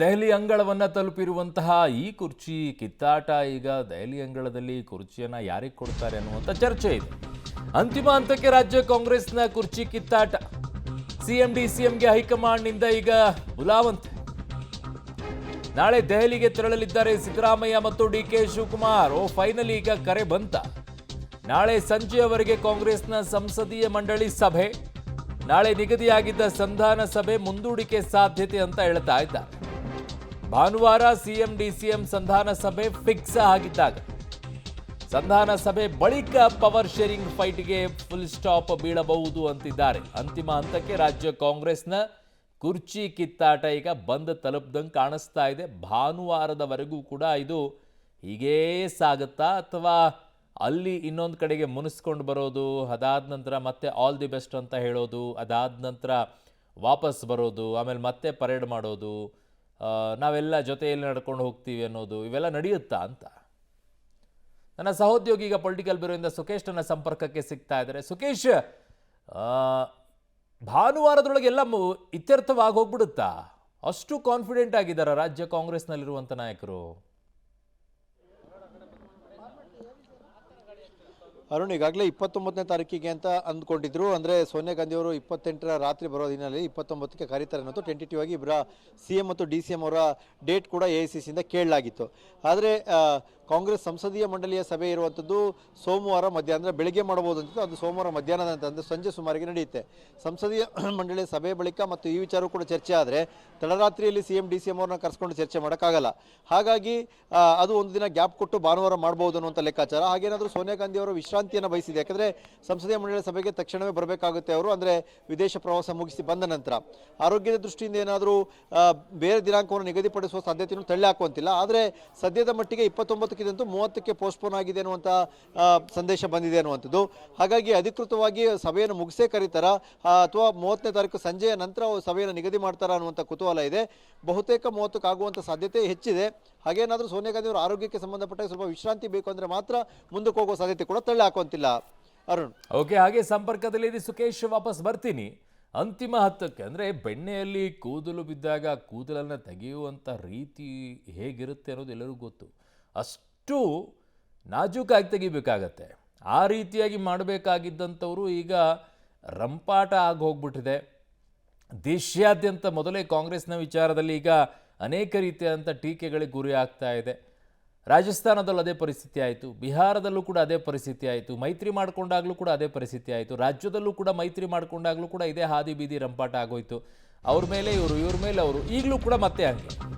ದೆಹಲಿ ಅಂಗಳವನ್ನ ತಲುಪಿರುವಂತಹ ಈ ಕುರ್ಚಿ ಕಿತ್ತಾಟ ಈಗ ದೆಹಲಿ ಅಂಗಳದಲ್ಲಿ ಕುರ್ಚಿಯನ್ನ ಯಾರಿಗೆ ಕೊಡ್ತಾರೆ ಅನ್ನುವಂಥ ಚರ್ಚೆ ಇದೆ. ಅಂತಿಮ ಹಂತಕ್ಕೆ ರಾಜ್ಯ ಕಾಂಗ್ರೆಸ್ನ ಕುರ್ಚಿ ಕಿತ್ತಾಟ. ಸಿಎಂ ಡಿಸಿಎಂಗೆ ಹೈಕಮಾಂಡ್ನಿಂದ ಈಗ ಬುಲಾವಂತೆ. ನಾಳೆ ದೆಹಲಿಗೆ ತೆರಳಲಿದ್ದಾರೆ ಸಿದ್ದರಾಮಯ್ಯ ಮತ್ತು ಡಿಕೆ ಶಿವಕುಮಾರ್. ಫೈನಲಿ ಈಗ ಕರೆ ಬಂತ. ನಾಳೆ ಸಂಜೆಯವರೆಗೆ ಕಾಂಗ್ರೆಸ್ನ ಸಂಸದೀಯ ಮಂಡಳಿ ಸಭೆ. ನಾಳೆ ನಿಗದಿಯಾಗಿದ್ದ ಸಂಧಾನ ಸಭೆ ಮುಂದೂಡಿಕೆ ಸಾಧ್ಯತೆ ಅಂತ ಹೇಳ್ತಾ ಇದ್ದಾರೆ. ಭಾನುವಾರ ಸಿಎಂ ಡಿಸಿಎಂ ಸಂಧಾನ ಸಭೆ ಫಿಕ್ಸ್ ಆಗಿದ್ದಾಗ ಸಂಧಾನ ಸಭೆ ಬಳಿಕ ಪವರ್ ಶೇರಿಂಗ್ ಫೈಟ್ಗೆ ಫುಲ್ ಸ್ಟಾಪ್ ಬೀಳಬಹುದು ಅಂತಿದ್ದಾರೆ. ಅಂತಿಮ ಹಂತಕ್ಕೆ ರಾಜ್ಯ ಕಾಂಗ್ರೆಸ್ನ ಕುರ್ಚಿ ಕಿತ್ತಾಟ ಈಗ ಬಂದು ತಲುಪ್ದಂಗೆ ಕಾಣಿಸ್ತಾ ಇದೆ. ಭಾನುವಾರದವರೆಗೂ ಕೂಡ ಇದು ಹೀಗೇ ಸಾಗುತ್ತಾ ಅಥವಾ ಅಲ್ಲಿ ಇನ್ನೊಂದು ಕಡೆಗೆ ಮುನಿಸ್ಕೊಂಡು ಬರೋದು, ಅದಾದ ನಂತರ ಮತ್ತೆ ಆಲ್ ದಿ ಬೆಸ್ಟ್ ಅಂತ ಹೇಳೋದು, ಅದಾದ ನಂತರ ವಾಪಸ್ ಬರೋದು, ಆಮೇಲೆ ಮತ್ತೆ ಪರೇಡ್ ಮಾಡೋದು, ನಾವೆಲ್ಲ ಜೊತೆಯಲ್ಲಿ ನಡ್ಕೊಂಡು ಹೋಗ್ತೀವಿ ಅನ್ನೋದು, ಇವೆಲ್ಲ ನಡೆಯುತ್ತಾ ಅಂತ. ನನ್ನ ಸಹೋದ್ಯೋಗಿ ಈಗ ಪೊಲಿಟಿಕಲ್ ಬ್ಯೂರೋಯಿಂದ ಸುಖೇಶ್ ನನ್ನ ಸಂಪರ್ಕಕ್ಕೆ ಸಿಗ್ತಾ ಇದ್ದಾರೆ. ಸುಖೇಶ್, ಭಾನುವಾರದೊಳಗೆ ಎಲ್ಲ ಇತ್ಯರ್ಥವಾಗಿ ಹೋಗ್ಬಿಡುತ್ತಾ? ಅಷ್ಟು ಕಾನ್ಫಿಡೆಂಟ್ ಆಗಿದ್ದಾರಾ ರಾಜ್ಯ ಕಾಂಗ್ರೆಸ್ನಲ್ಲಿರುವಂಥ ನಾಯಕರು? ಅರುಣ್, ಈಗಾಗಲೇ 29ನೇ ತಾರೀಕಿಗೆ ಅಂತ ಅಂದ್ಕೊಂಡಿದ್ರು. ಅಂದರೆ ಸೋನಿಯಾ ಗಾಂಧಿ ಅವರು 28ರ ರಾತ್ರಿ ಬರೋ ದಿನಲ್ಲಿ 29ಕ್ಕೆ ಕರೀತಾರೆ ಅನ್ನೋದು ಟೆಂಟೇಟಿವ್ ಆಗಿ ಸಿಎಂ ಮತ್ತು ಡಿಸಿಎಂ ಅವರ ಡೇಟ್ ಕೂಡ ಎಐಸಿಸಿಯಿಂದ ಕೇಳಲಾಗಿತ್ತು. ಆದರೆ ಕಾಂಗ್ರೆಸ್ ಸಂಸದೀಯ ಮಂಡಳಿಯ ಸಭೆ ಇರುವಂಥದ್ದು ಸೋಮವಾರ ಮಧ್ಯಾಹ್ನ, ಅಂದರೆ ಬೆಳಿಗ್ಗೆ ಮಾಡಬಹುದು ಅಂತಿತ್ತು. ಅದು ಸೋಮವಾರ ಮಧ್ಯಾಹ್ನದ ಅಂತ ಅಂದರೆ ಸಂಜೆ ಸುಮಾರಿಗೆ ನಡೆಯುತ್ತೆ. ಸಂಸದೀಯ ಮಂಡಳಿಯ ಸಭೆ ಬಳಿಕ ಮತ್ತು ಈ ವಿಚಾರ ಕೂಡ ಚರ್ಚೆ ಆದರೆ ತಡರಾತ್ರಿಯಲ್ಲಿ ಸಿಎಂ ಡಿಸಿಎಂ ಅವ್ರನ್ನ ಕರೆಸ್ಕೊಂಡು ಚರ್ಚೆ ಮಾಡೋಕ್ಕಾಗಲ್ಲ. ಹಾಗಾಗಿ ಅದು ಒಂದು ದಿನ ಗ್ಯಾಪ್ ಕೊಟ್ಟು ಭಾನುವಾರ ಮಾಡ್ಬೋದು ಅನ್ನುವಂಥ ಲೆಕ್ಕಾಚಾರ. ಹಾಗೇನಾದರೂ ಸೋನಿಯಾ ಗಾಂಧಿ ಅವರು ವಿಶ್ರಾಂತಿಯನ್ನು ಬಯಸಿದೆ. ಯಾಕಂದರೆ ಸಂಸದೀಯ ಮಂಡಳಿಯ ಸಭೆಗೆ ತಕ್ಷಣವೇ ಬರಬೇಕಾಗುತ್ತೆ ಅವರು, ಅಂದರೆ ವಿದೇಶ ಪ್ರವಾಸ ಮುಗಿಸಿ ಬಂದ ನಂತರ. ಆರೋಗ್ಯದ ದೃಷ್ಟಿಯಿಂದ ಏನಾದರೂ ಬೇರೆ ದಿನಾಂಕವನ್ನು ನಿಗದಿಪಡಿಸುವ ಸಾಧ್ಯತೆಯನ್ನು ತಳ್ಳಿ ಹಾಕುವಂತಿಲ್ಲ. ಆದರೆ ಸದ್ಯದ ಮಟ್ಟಿಗೆ 29ಕ್ಕಿಂತೂ 30ಕ್ಕೆ ಪೋಸ್ಟ್ಪೋನ್ ಆಗಿದೆ ಅನ್ನುವಂಥ ಸಂದೇಶ ಬಂದಿದೆ ಅನ್ನುವಂಥದ್ದು. ಹಾಗಾಗಿ ಅಧಿಕೃತವಾಗಿ ಸಭೆಯನ್ನು ಮುಗಿಸೇ ಕರೀತಾರ ಅಥವಾ 30ನೇ ತಾರೀಕು ಸಂಜೆಯ ನಂತರ ಸಭೆಯನ್ನು ನಿಗದಿ ಮಾಡ್ತಾರಾ ಅನ್ನುವಂಥ ಕುತೂಹಲ ಇದೆ. ಬಹುತೇಕ 30ಕ್ಕೆ ಆಗುವಂಥ ಸಾಧ್ಯತೆ ಹೆಚ್ಚಿದೆ. ಹಾಗೇನಾದರೂ ಸೋನಿಯಾ ಗಾಂಧಿ ಅವರ ಆರೋಗ್ಯಕ್ಕೆ ಸಂಬಂಧಪಟ್ಟ ಸ್ವಲ್ಪ ವಿಶ್ರಾಂತಿ ಬೇಕು ಅಂದರೆ ಮಾತ್ರ ಮುಂದಕ್ಕೆ ಹೋಗುವ ಸಾಧ್ಯತೆ ಕೂಡ ತಳ್ಳಿ ಹಾಕುವಂತಿಲ್ಲ. ಅರುಣ್, ಓಕೆ, ಹಾಗೆ ಸಂಪರ್ಕದಲ್ಲಿ ಸುಖೇಶ್, ವಾಪಸ್ ಬರ್ತೀನಿ. ಅಂತಿಮ ಹಂತಕ್ಕೆ ಅಂದರೆ ಬೆಣ್ಣೆಯಲ್ಲಿ ಕೂದಲು ಬಿದ್ದಾಗ ಕೂದಲನ್ನು ತೆಗೆಯುವಂಥ ರೀತಿ ಹೇಗಿರುತ್ತೆ ಅನ್ನೋದು ಎಲ್ಲರಿಗೂ ಗೊತ್ತು. ಅಷ್ಟು ನಾಜೂಕಾಗಿ ತೆಗಿಬೇಕಾಗತ್ತೆ. ಆ ರೀತಿಯಾಗಿ ಮಾಡಬೇಕಾಗಿದ್ದಂಥವರು ಈಗ ರಂಪಾಟ ಆಗಿ ಹೋಗ್ಬಿಟ್ಟಿದೆ. ದೇಶಾದ್ಯಂತ ಮೊದಲೇ ಕಾಂಗ್ರೆಸ್ನ ವಿಚಾರದಲ್ಲಿ ಈಗ ಅನೇಕ ರೀತಿಯಾದಂಥ ಟೀಕೆಗಳಿಗೆ ಗುರಿ ಆಗ್ತಾ ಇದೆ. ರಾಜಸ್ಥಾನದಲ್ಲೂ ಅದೇ ಪರಿಸ್ಥಿತಿ ಆಯಿತು, ಬಿಹಾರದಲ್ಲೂ ಕೂಡ ಅದೇ ಪರಿಸ್ಥಿತಿ ಆಯಿತು, ಮೈತ್ರಿ ಮಾಡಿಕೊಂಡಾಗಲೂ ಕೂಡ ಅದೇ ಪರಿಸ್ಥಿತಿ ಆಯಿತು, ರಾಜ್ಯದಲ್ಲೂ ಕೂಡ ಮೈತ್ರಿ ಮಾಡಿಕೊಂಡಾಗಲೂ ಕೂಡ ಇದೇ ಹಾದಿ ಬೀದಿ ರಂಪಾಟ ಆಗೋಯ್ತು. ಅವ್ರ ಮೇಲೆ ಇವರು, ಇವ್ರ ಮೇಲೆ ಅವರು, ಈಗಲೂ ಕೂಡ ಮತ್ತೆ ಹಂಗೆ.